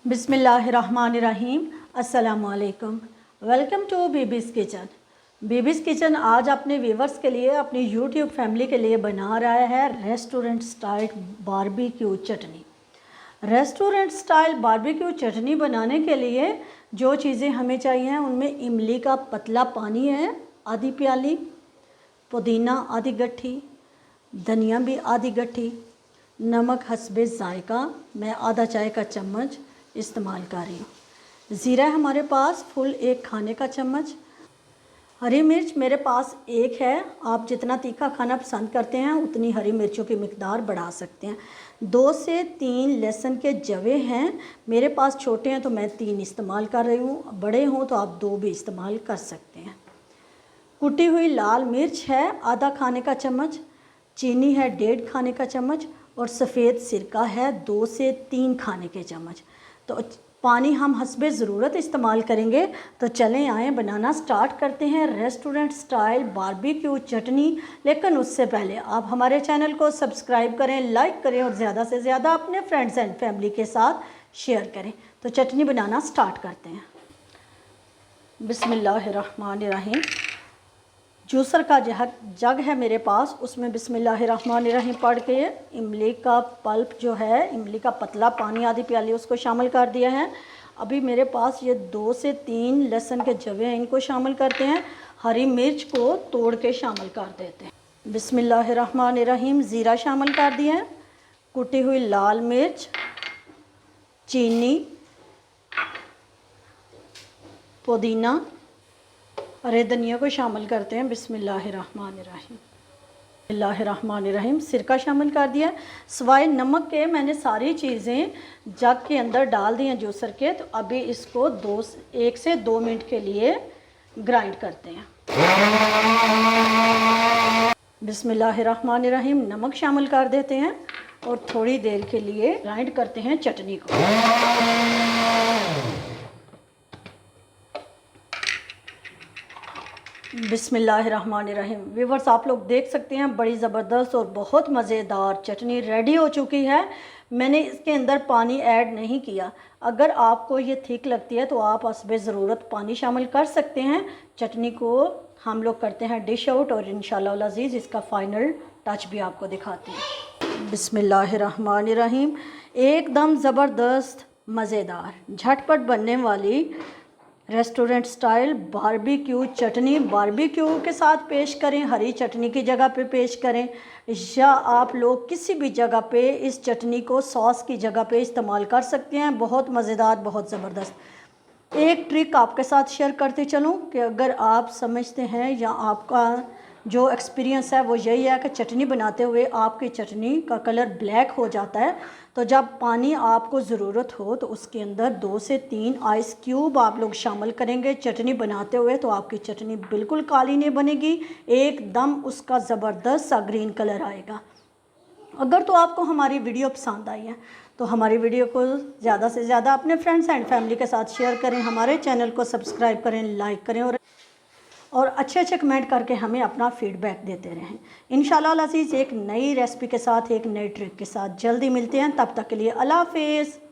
बिस्मिल्लाहिर्रहमानिर्रहीम। अस्सलामुअलैकुम। Welcome to Bibi's kitchen. Bibi's kitchen आज अपने व्यूवर्स के लिए, अपनी यूट्यूब फैमिली के लिए बना रहा है रेस्टोरेंट स्टाइल बारबेक्यू चटनी। रेस्टोरेंट स्टाइल बारबेक्यू चटनी बनाने के लिए जो चीज़ें हमें चाहिए हैं उनमें इमली का पतला पानी है आधी प्याली, पुदीना आधी गट्ठी, धनिया भी आधी गट्ठी, नमक हस्बे ज़ायका मैं आधा चाय का चम्मच इस्तेमाल कर रही हूँ। ज़ीरा हमारे पास फुल 1 खाने का चम्मच, हरी मिर्च मेरे पास 1 है। आप जितना तीखा खाना पसंद करते हैं उतनी हरी मिर्चों की मिकदार बढ़ा सकते हैं। 2 से 3 लहसुन के जवे हैं, मेरे पास छोटे हैं तो मैं 3 इस्तेमाल कर रही हूँ, बड़े हों तो आप 2 भी इस्तेमाल कर सकते हैं। कुटी हुई लाल मिर्च है आधा खाने का चम्मच, चीनी है 1.5 खाने का चम्मच और सफ़ेद सिरका है 2 से 3 खाने के चम्मच। तो पानी हम हस्बे ज़रूरत इस्तेमाल करेंगे। तो चलें आएँ बनाना स्टार्ट करते हैं रेस्टोरेंट स्टाइल बारबेक्यू चटनी। लेकिन उससे पहले आप हमारे चैनल को सब्सक्राइब करें, लाइक करें और ज़्यादा से ज़्यादा अपने फ्रेंड्स एंड फैमिली के साथ शेयर करें। तो चटनी बनाना स्टार्ट करते हैं। बिस्मिल्लाहिर्रहमानिर्रहीम। जूसर का जग है मेरे पास, उसमें बिस्मिल्लाहिर्रहमानिर्रहीम पढ़ के इमली का पल्प जो है, इमली का पतला पानी आधी प्याली उसको शामिल कर दिया है। अभी मेरे पास ये 2 से 3 लहसुन के जवे हैं, इनको शामिल करते हैं। हरी मिर्च को तोड़ के शामिल कर देते हैं। बिस्मिल्लाहिर्रहमानिर्रहीम। ज़ीरा शामिल कर दिया है, कुटी हुई लाल मिर्च, चीनी, पुदीना, हरे धनिया को शामिल करते हैं। बिस्मिल्लाहिर्रहमानिर्रहीम। सिरका शामिल कर दिया। सवाए नमक के मैंने सारी चीज़ें जग के अंदर डाल दी हैं जूसर के। तो अभी इसको 1 से 2 मिनट के लिए ग्राइंड करते हैं। बिस्मिल्लाहिर्रहमानिर्रहीम। नमक शामिल कर देते हैं और थोड़ी देर के लिए ग्राइंड करते हैं चटनी को। बिस्मिल्लाहिर्रहमानिर्रहीम। व्यूवर्स आप लोग देख सकते हैं बड़ी ज़बरदस्त और बहुत मज़ेदार चटनी रेडी हो चुकी है। मैंने इसके अंदर पानी ऐड नहीं किया। अगर आपको ये थिक लगती है तो आप हस्बे ज़रूरत पानी शामिल कर सकते हैं। चटनी को हम लोग करते हैं डिश आउट और इंशाअल्लाह अज़ीज़ इसका फ़ाइनल टच भी आपको दिखाती हैं। बिस्मिल्लाहिर्रहमानिर्रहीम। एकदम ज़बरदस्त मज़ेदार झटपट बनने वाली रेस्टोरेंट स्टाइल बारबेक्यू चटनी बारबेक्यू के साथ पेश करें, हरी चटनी की जगह पे पेश करें, या आप लोग किसी भी जगह पे इस चटनी को सॉस की जगह पे इस्तेमाल कर सकते हैं। बहुत मज़ेदार, बहुत ज़बरदस्त। एक ट्रिक आपके साथ शेयर करते चलूँ कि अगर आप समझते हैं या आपका जो एक्सपीरियंस है वो यही है कि चटनी बनाते हुए आपकी चटनी का कलर ब्लैक हो जाता है, तो जब पानी आपको ज़रूरत हो तो उसके अंदर 2 से 3 आइस क्यूब आप लोग शामिल करेंगे चटनी बनाते हुए, तो आपकी चटनी बिल्कुल काली नहीं बनेगी, एकदम उसका ज़बरदस्त सा ग्रीन कलर आएगा। अगर तो आपको हमारी वीडियो पसंद आई है तो हमारी वीडियो को ज़्यादा से ज़्यादा अपने फ्रेंड्स एंड फैमिली के साथ शेयर करें, हमारे चैनल को सब्सक्राइब करें, लाइक करें और अच्छे कमेंट करके हमें अपना फीडबैक देते रहें। इंशाअल्लाह अज़ीज़ एक नई रेसिपी के साथ, एक नई ट्रिक के साथ जल्दी मिलते हैं। तब तक के लिए अल्लाह हाफ़िज़।